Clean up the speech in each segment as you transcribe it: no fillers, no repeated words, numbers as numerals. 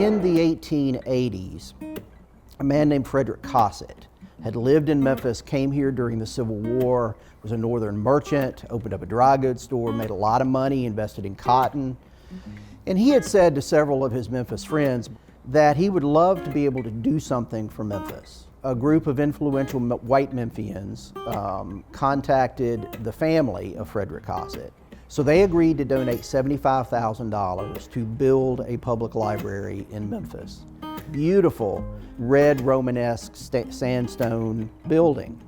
In the 1880s, a man named Frederick Cossett had lived in Memphis, came here during the Civil War, was a northern merchant, opened up a dry goods store, made a lot of money, invested in cotton. And he had said to several of his Memphis friends that he would love to be able to do something for Memphis. A group of influential white Memphians contacted the family of Frederick Cossett. So they agreed to donate $75,000 to build a public library in Memphis. Beautiful red Romanesque sandstone building.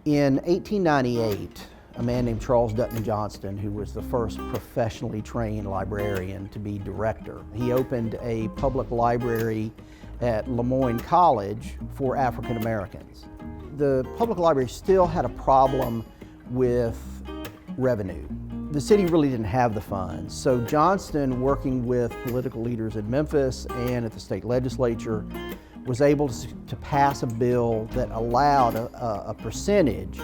In 1898, a man named Charles Dutton Johnston, who was the first professionally trained librarian to be director, he opened a public library at Lemoyne College for African Americans. The public library still had a problem with revenue. The city really didn't have the funds, so Johnston, working with political leaders in Memphis and at the state legislature, was able to pass a bill that allowed a percentage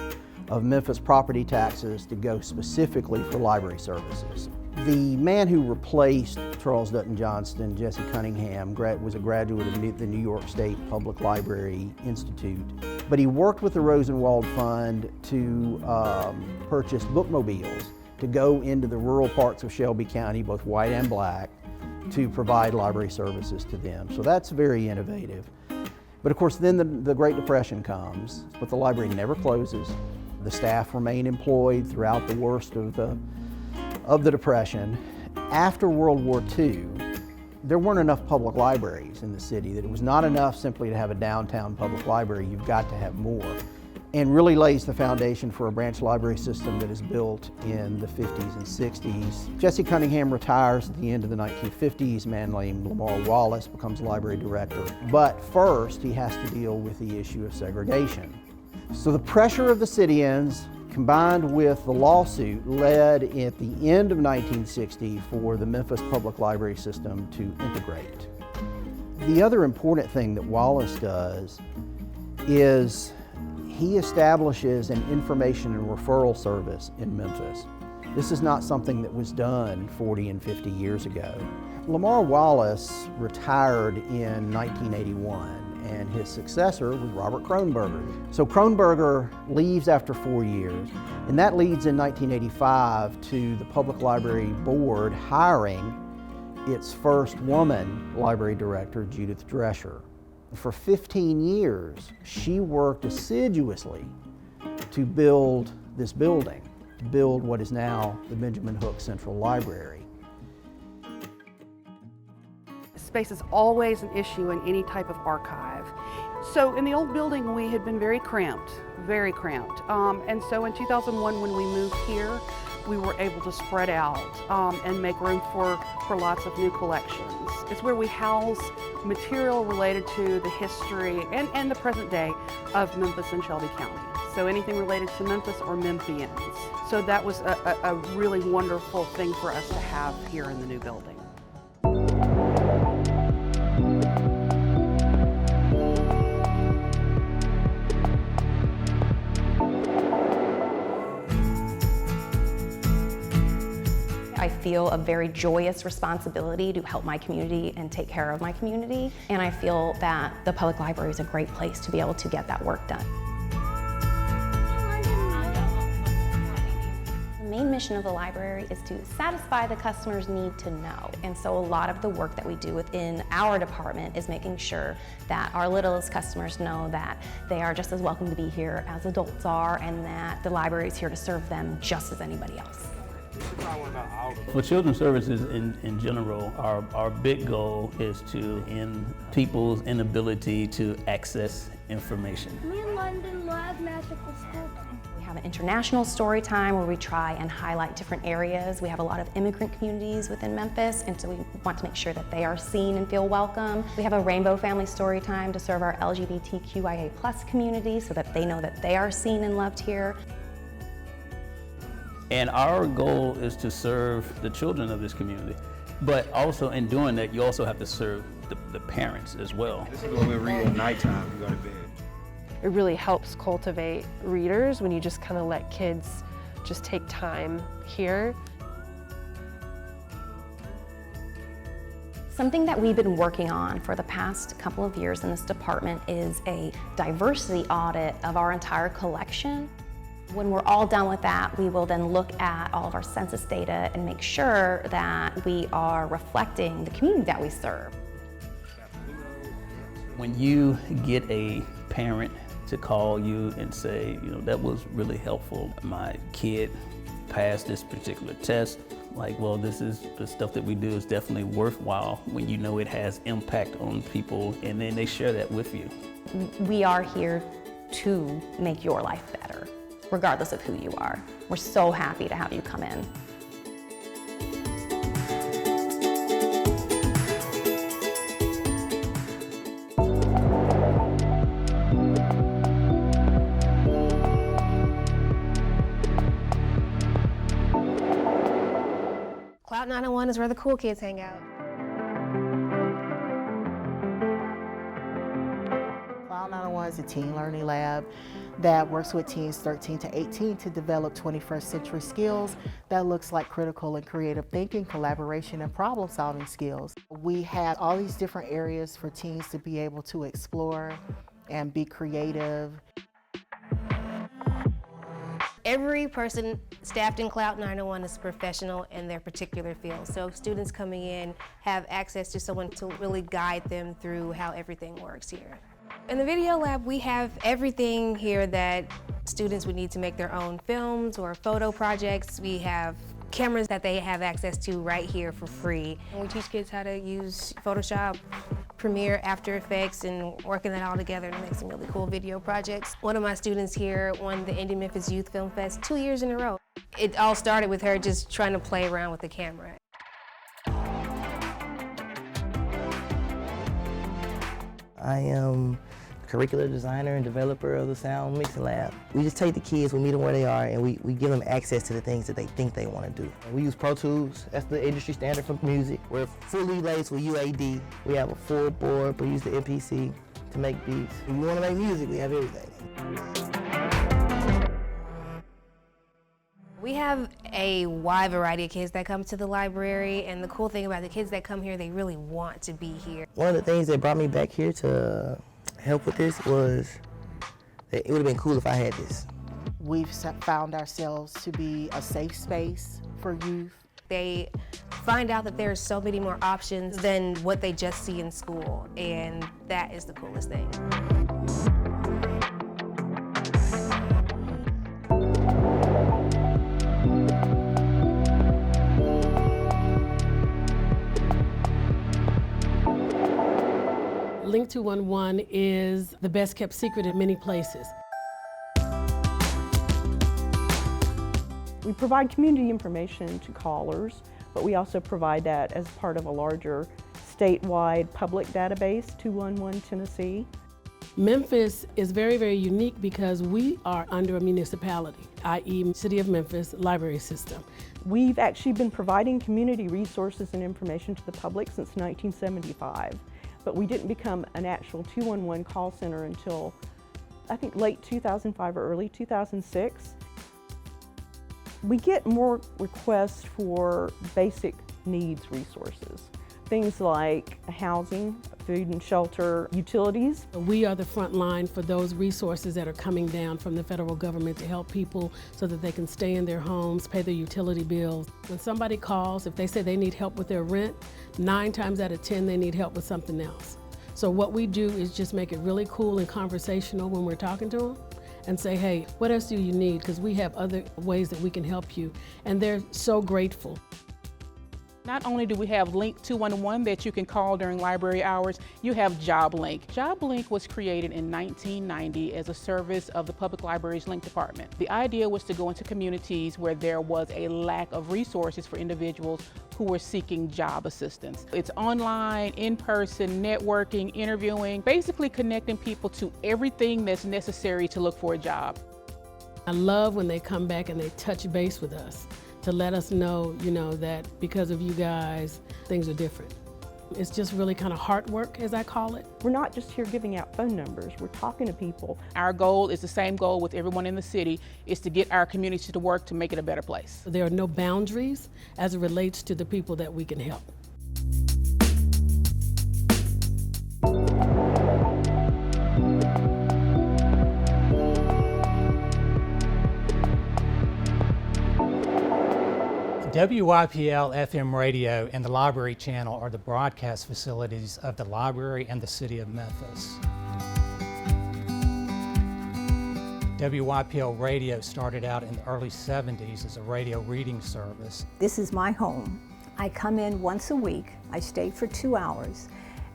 of Memphis property taxes to go specifically for library services. The man who replaced Charles Dutton Johnston, Jesse Cunningham, was a graduate of the New York State Public Library Institute, but he worked with the Rosenwald Fund to purchase bookmobiles to go into the rural parts of Shelby County, both white and black, to provide library services to them. So that's very innovative. But of course, then the Great Depression comes, but the library never closes. The staff remain employed throughout the worst of the Depression. After World War II, there weren't enough public libraries in the city, that it was not enough simply to have a downtown public library, you've got to have more. And really lays the foundation for a branch library system that is built in the 50s and 60s. Jesse Cunningham retires at the end of the 1950s. A man named Lamar Wallace becomes library director. But first, he has to deal with the issue of segregation. So the pressure of the city-ends combined with the lawsuit led at the end of 1960 for the Memphis Public Library System to integrate. The other important thing that Wallace does is he establishes an information and referral service in Memphis. This is not something that was done 40 and 50 years ago. Lamar Wallace retired in 1981, and his successor was Robert Kronberger. So Kronberger leaves after 4 years, and that leads in 1985 to the Public Library Board hiring its first woman library director, Judith Drescher. For 15 years, she worked assiduously to build this building, to build what is now the Benjamin Hook Central Library. Space is always an issue in any type of archive. So in the old building, we had been very cramped. And so in 2001, when we moved here, we were able to spread out and make room for lots of new collections. It's where we house material related to the history and the present day of Memphis and Shelby County. So anything related to Memphis or Memphians. So that was a really wonderful thing for us to have here in the new building. I feel a very joyous responsibility to help my community and take care of my community. And I feel that the public library is a great place to be able to get that work done. The main mission of the library is to satisfy the customer's need to know. And so a lot of the work that we do within our department is making sure that our littlest customers know that they are just as welcome to be here as adults are, and that the library is here to serve them just as anybody else. For children's services in general, our big goal is to end people's inability to access information. Me and London love magical school. We have an international story time where we try and highlight different areas. We have a lot of immigrant communities within Memphis, and so we want to make sure that they are seen and feel welcome. We have a rainbow family story time to serve our LGBTQIA+ community so that they know that they are seen and loved here. And our goal is to serve the children of this community. But also in doing that, you also have to serve the parents as well. This is when we read at nighttime, we go to bed. It really helps cultivate readers when you just kind of let kids just take time here. Something that we've been working on for the past couple of years in this department is a diversity audit of our entire collection. When we're all done with that, we will then look at all of our census data and make sure that we are reflecting the community that we serve. When you get a parent to call you and say, that was really helpful. My kid passed this particular test. Like, well, this is the stuff that we do is definitely worthwhile when you know it has impact on people, and then they share that with you. We are here to make your life better, regardless of who you are. We're so happy to have you come in. Cloud 901 is where the cool kids hang out. Cloud 901 is a teen learning lab that works with teens 13 to 18 to develop 21st century skills that looks like critical and creative thinking, collaboration, and problem solving skills. We have all these different areas for teens to be able to explore and be creative. Every person staffed in Cloud 901 is a professional in their particular field. So students coming in have access to someone to really guide them through how everything works here. In the video lab, we have everything here that students would need to make their own films or photo projects. We have cameras that they have access to right here for free. And we teach kids how to use Photoshop, Premiere, After Effects, and working that all together to make some really cool video projects. One of my students here won the Indie Memphis Youth Film Fest 2 years in a row. It all started with her just trying to play around with the camera. I am curricular designer and developer of the Sound Mixing Lab. We just take the kids, we meet them where they are, and we give them access to the things that they think they want to do. We use Pro Tools, that's the industry standard for music. We're fully laced with UAD. We have a full board, we use the MPC to make beats. If you want to make music, we have everything. We have a wide variety of kids that come to the library, and the cool thing about the kids that come here, they really want to be here. One of the things that brought me back here to help with this was that it would have been cool if I had this. We've found ourselves to be a safe space for youth. They find out that there's so many more options than what they just see in school, and that is the coolest thing. Link 211 is the best kept secret in many places. We provide community information to callers, but we also provide that as part of a larger statewide public database, 211 Tennessee. Memphis is very, very unique because we are under a municipality, i.e. City of Memphis library system. We've actually been providing community resources and information to the public since 1975. But we didn't become an actual 211 call center until, I think, late 2005 or early 2006. We get more requests for basic needs resources, things like housing, food and shelter, utilities. We are the front line for those resources that are coming down from the federal government to help people so that they can stay in their homes, pay their utility bills. When somebody calls, if they say they need help with their rent, 9 times out of 10 they need help with something else. So what we do is just make it really cool and conversational when we're talking to them and say, hey, what else do you need? Because we have other ways that we can help you. And they're so grateful. Not only do we have Link 211 that you can call during library hours, you have JobLink. JobLink was created in 1990 as a service of the Public Library's Link Department. The idea was to go into communities where there was a lack of resources for individuals who were seeking job assistance. It's online, in-person, networking, interviewing, basically connecting people to everything that's necessary to look for a job. I love when they come back and they touch base with us to let us know, that because of you guys, things are different. It's just really kind of heart work, as I call it. We're not just here giving out phone numbers, we're talking to people. Our goal is the same goal with everyone in the city, is to get our community to work to make it a better place. There are no boundaries as it relates to the people that we can help. WYPL FM radio and the Library Channel are the broadcast facilities of the library and the City of Memphis. WYPL radio started out in the early 70s as a radio reading service. This is my home. I come in once a week, I stay for 2 hours,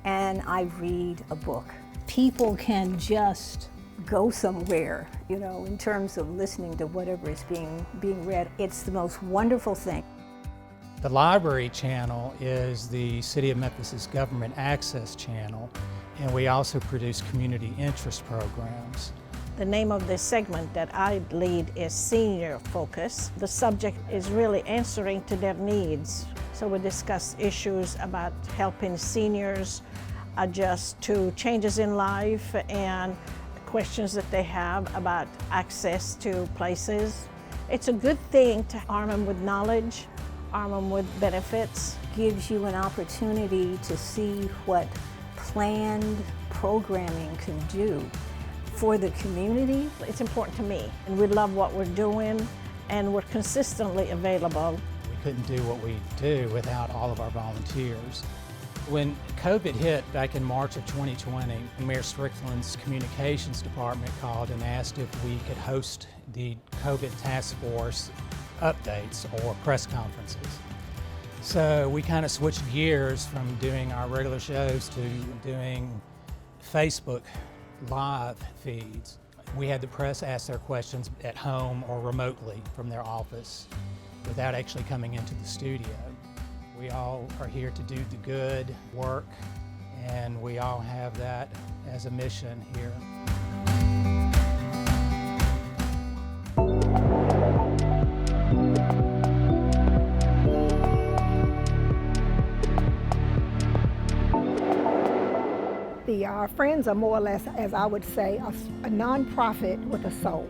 and I read a book. People can just go somewhere, you know, in terms of listening to whatever is being read. It's the most wonderful thing. The Library Channel is the City of Memphis's government access channel, and we also produce community interest programs. The name of the segment that I lead is Senior Focus. The subject is really answering to their needs. So we discuss issues about helping seniors adjust to changes in life and questions that they have about access to places. It's a good thing to arm them with knowledge, arm them with benefits. Gives you an opportunity to see what planned programming can do for the community. It's important to me, and we love what we're doing, and we're consistently available. We couldn't do what we do without all of our volunteers. When COVID hit back in March of 2020, Mayor Strickland's communications department called and asked if we could host the COVID task force updates or press conferences. So we kind of switched gears from doing our regular shows to doing Facebook live feeds. We had the press ask their questions at home or remotely from their office without actually coming into the studio. We all are here to do the good work, and we all have that as a mission here. The Friends are more or less, as I would say, a nonprofit with a soul.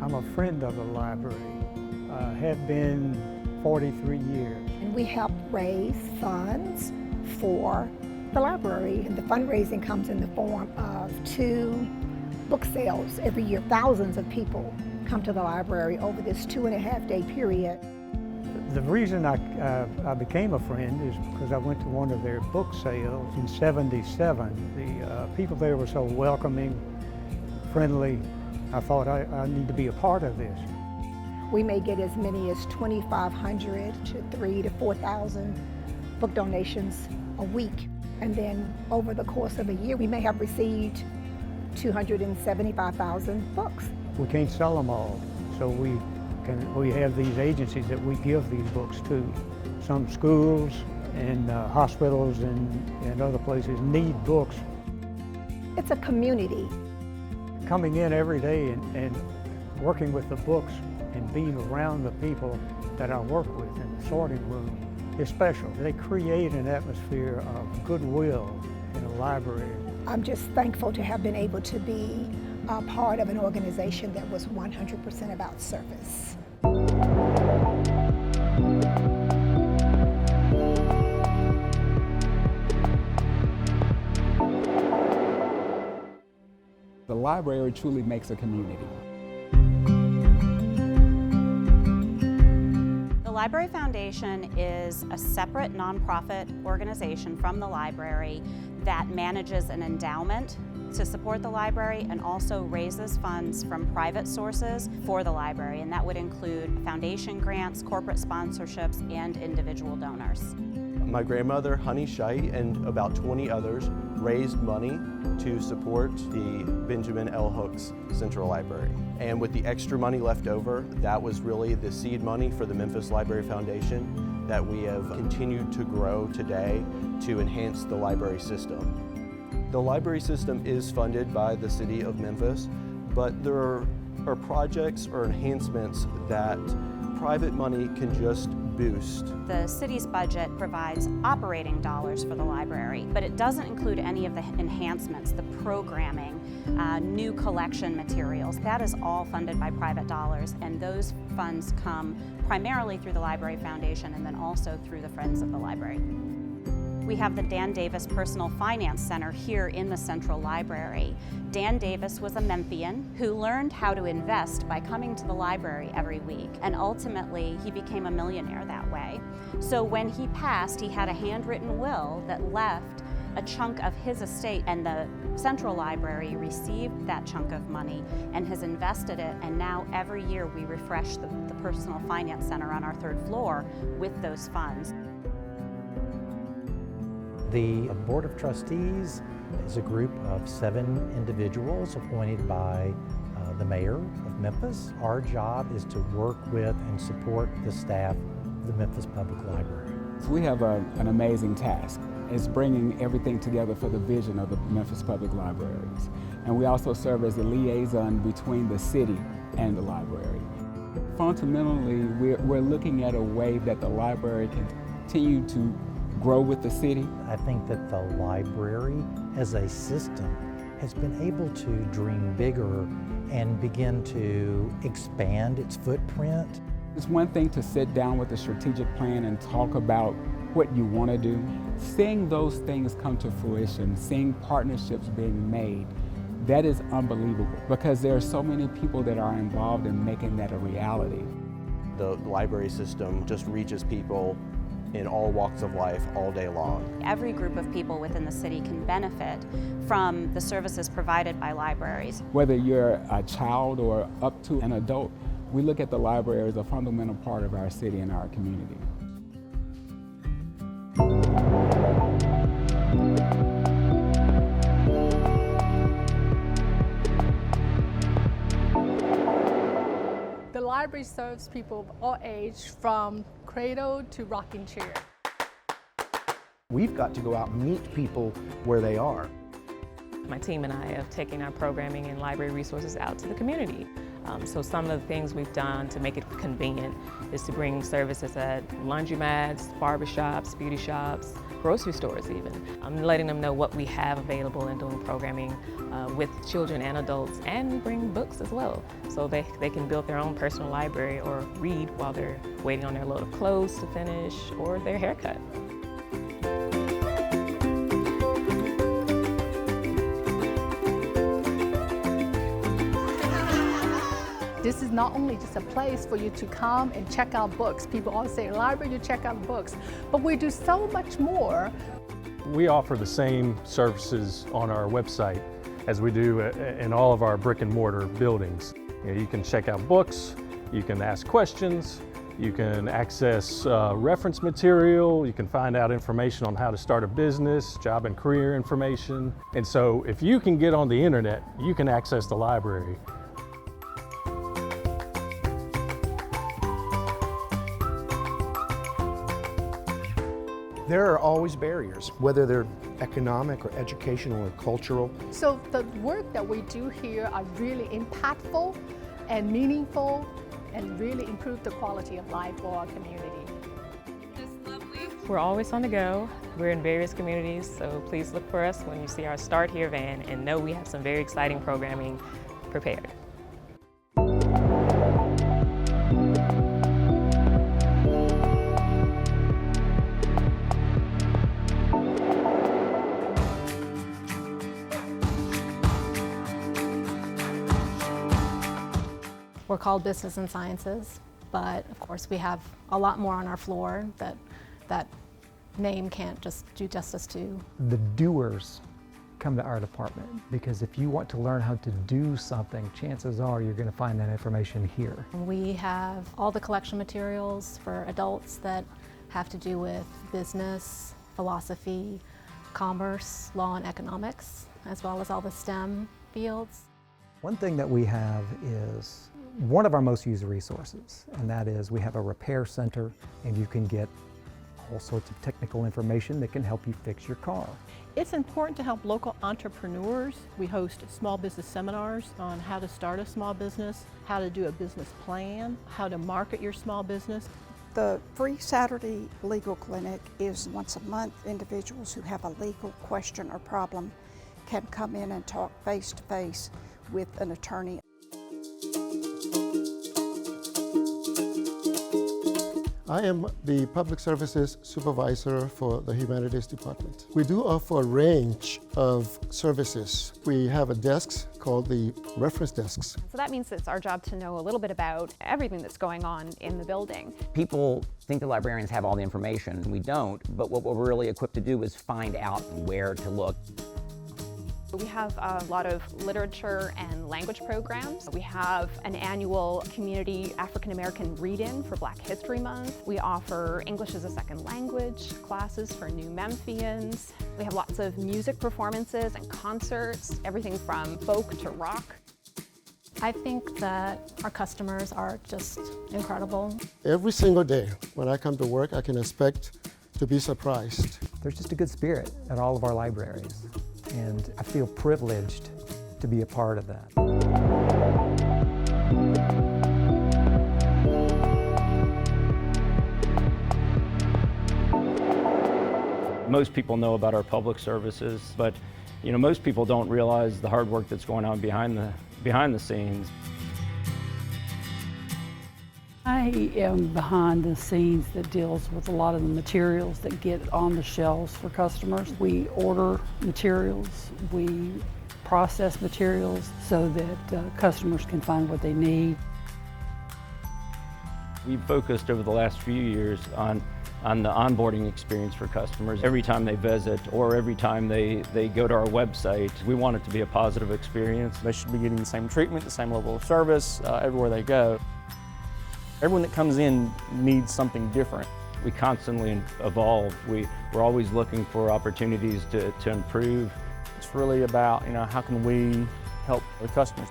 I'm a friend of the library. Have been 43 years. And we help raise funds for the library. And the fundraising comes in the form of 2 book sales every year. Thousands of people come to the library over this 2.5-day period. The reason I became a friend is because I went to one of their book sales in '77. The people there were so welcoming, friendly. I thought I need to be a part of this. We may get as many as 2,500 to 3,000 to 4,000 book donations a week. And then over the course of a year, we may have received 275,000 books. We can't sell them all, so we have these agencies that we give these books to. Some schools and hospitals and other places need books. It's a community. Coming in every day and working with the books and being around the people that I work with in the sorting room is special. They create an atmosphere of goodwill in a library. I'm just thankful to have been able to be a part of an organization that was 100% about service. The library truly makes a community. The Library Foundation is a separate nonprofit organization from the library that manages an endowment to support the library and also raises funds from private sources for the library, and that would include foundation grants, corporate sponsorships, and individual donors. My grandmother, Honey Scheidt, and about 20 others raised money to support the Benjamin L. Hooks Central Library. And with the extra money left over, that was really the seed money for the Memphis Library Foundation that we have continued to grow today to enhance the library system. The library system is funded by the City of Memphis, but there are projects or enhancements that private money can just boost. The city's budget provides operating dollars for the library, but it doesn't include any of the enhancements, the programming, new collection materials. That is all funded by private dollars, and those funds come primarily through the Library Foundation and then also through the Friends of the Library. We have the Dan Davis Personal Finance Center here in the Central Library. Dan Davis was a Memphian who learned how to invest by coming to the library every week, and ultimately he became a millionaire that way. So when he passed, he had a handwritten will that left a chunk of his estate, and the Central Library received that chunk of money and has invested it, and now every year we refresh the Personal Finance Center on our 3rd floor with those funds. The Board of Trustees is a group of 7 individuals appointed by the mayor of Memphis. Our job is to work with and support the staff of the Memphis Public Library. We have an amazing task. It's bringing everything together for the vision of the Memphis Public Libraries. And we also serve as the liaison between the city and the library. Fundamentally, we're looking at a way that the library can continue to grow with the city. I think that the library as a system has been able to dream bigger and begin to expand its footprint. It's one thing to sit down with a strategic plan and talk about what you want to do. Seeing those things come to fruition, seeing partnerships being made, that is unbelievable because there are so many people that are involved in making that a reality. The library system just reaches people in all walks of life all day long. Every group of people within the city can benefit from the services provided by libraries. Whether you're a child or up to an adult, we look at the library as a fundamental part of our city and our community. The library serves people of all ages, from cradle to rocking chair. We've got to go out and meet people where they are. My team and I have taken our programming and library resources out to the community. So some of the things we've done to make it convenient is to bring services at laundromats, barbershops, beauty shops, grocery stores even. I'm letting them know what we have available and doing programming with children and adults, and we bring books as well. So they can build their own personal library or read while they're waiting on their load of clothes to finish or their haircut. This is not only just a place for you to come and check out books. People always say, library, you check out books. But we do so much more. We offer the same services on our website as we do in all of our brick and mortar buildings. You can check out books, you can ask questions, you can access reference material, you can find out information on how to start a business, job and career information. And so if you can get on the internet, you can access the library. There are always barriers, whether they're economic or educational or cultural. So the work that we do here are really impactful and meaningful and really improve the quality of life for our community. We're always on the go. We're in various communities, so please look for us when you see our Start Here van and know we have some very exciting programming prepared. We're called Business and Sciences, but of course we have a lot more on our floor that name can't just do justice to. The doers come to our department, because if you want to learn how to do something, chances are you're going to find that information here. We have all the collection materials for adults that have to do with business, philosophy, commerce, law, and economics, as well as all the STEM fields. One thing that we have is one of our most used resources, and that is we have a repair center, and you can get all sorts of technical information that can help you fix your car. It's important to help local entrepreneurs. We host small business seminars on how to start a small business, how to do a business plan, how to market your small business. The free Saturday legal clinic is once a month. Individuals who have a legal question or problem can come in and talk face-to-face with an attorney. I am the Public Services Supervisor for the Humanities Department. We do offer a range of services. We have a desk called the reference desks. So that means it's our job to know a little bit about everything that's going on in the building. People think the librarians have all the information. We don't, but what we're really equipped to do is find out where to look. We have a lot of literature and language programs. We have an annual community African American read-in for Black History Month. We offer English as a second language classes for new Memphians. We have lots of music performances and concerts, everything from folk to rock. I think that our customers are just incredible. Every single day when I come to work, I can expect to be surprised. There's just a good spirit at all of our libraries, and I feel privileged to be a part of that. Most people know about our public services, but most people don't realize the hard work that's going on behind the scenes. I am behind the scenes that deals with a lot of the materials that get on the shelves for customers. We order materials, we process materials so that customers can find what they need. We've focused over the last few years on the onboarding experience for customers. Every time they visit or every time they go to our website, we want it to be a positive experience. They should be getting the same treatment, the same level of service everywhere they go. Everyone that comes in needs something different. We constantly evolve. We're always looking for opportunities to improve. It's really about, how can we help the customers?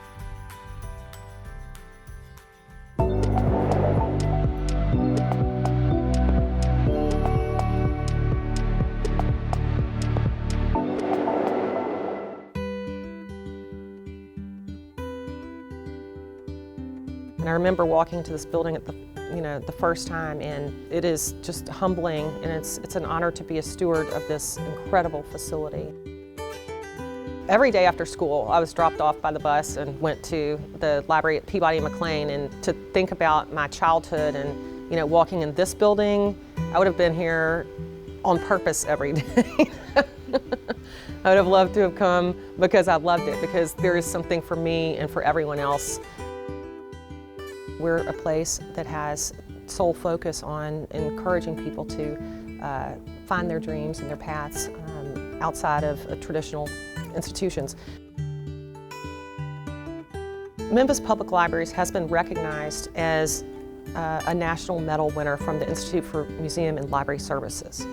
And I remember walking into this building at the first time, and it is just humbling, and it's an honor to be a steward of this incredible facility. Every day after school, I was dropped off by the bus and went to the library at Peabody and McLean, and to think about my childhood and walking in this building, I would have been here on purpose every day. I would have loved to have come because I loved it, because there is something for me and for everyone else. We're a place that has sole focus on encouraging people to find their dreams and their paths outside of traditional institutions. Memphis Public Libraries has been recognized as a national medal winner from the Institute for Museum and Library Services.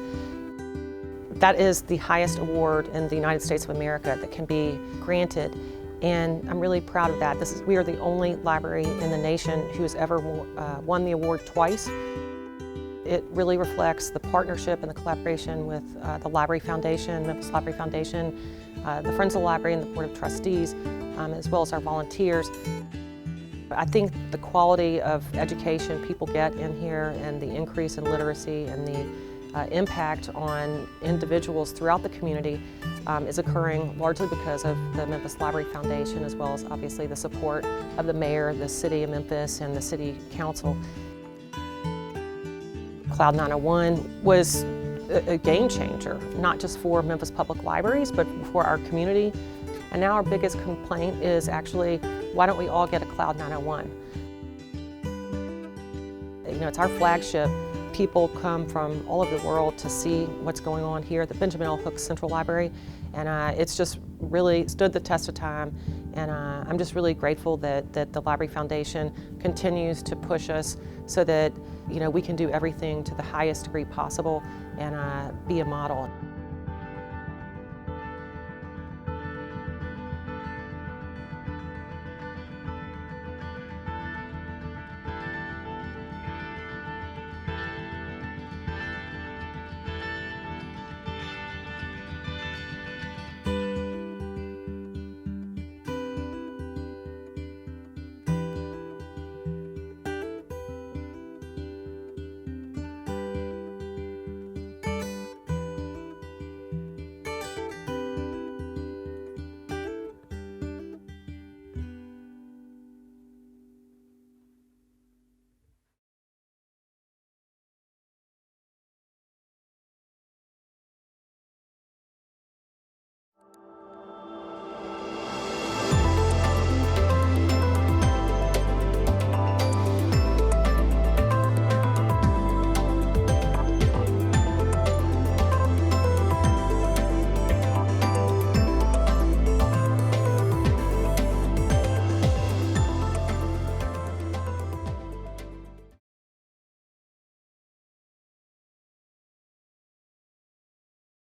That is the highest award in the United States of America that can be granted, and I'm really proud of that. We are the only library in the nation who has ever won the award twice. It really reflects the partnership and the collaboration with the Library Foundation, Memphis Library Foundation, the Friends of the Library and the Board of Trustees, as well as our volunteers. I think the quality of education people get in here and the increase in literacy and the impact on individuals throughout the community is occurring largely because of the Memphis Library Foundation, as well as obviously the support of the mayor, the city of Memphis, and the city council. Cloud 901 was a game changer, not just for Memphis Public Libraries, but for our community. And now our biggest complaint is actually, why don't we all get a Cloud 901? It's our flagship. People come from all over the world to see what's going on here at the Benjamin L. Hooks Central Library, and it's just really stood the test of time. And I'm just really grateful that the Library Foundation continues to push us so that we can do everything to the highest degree possible and be a model.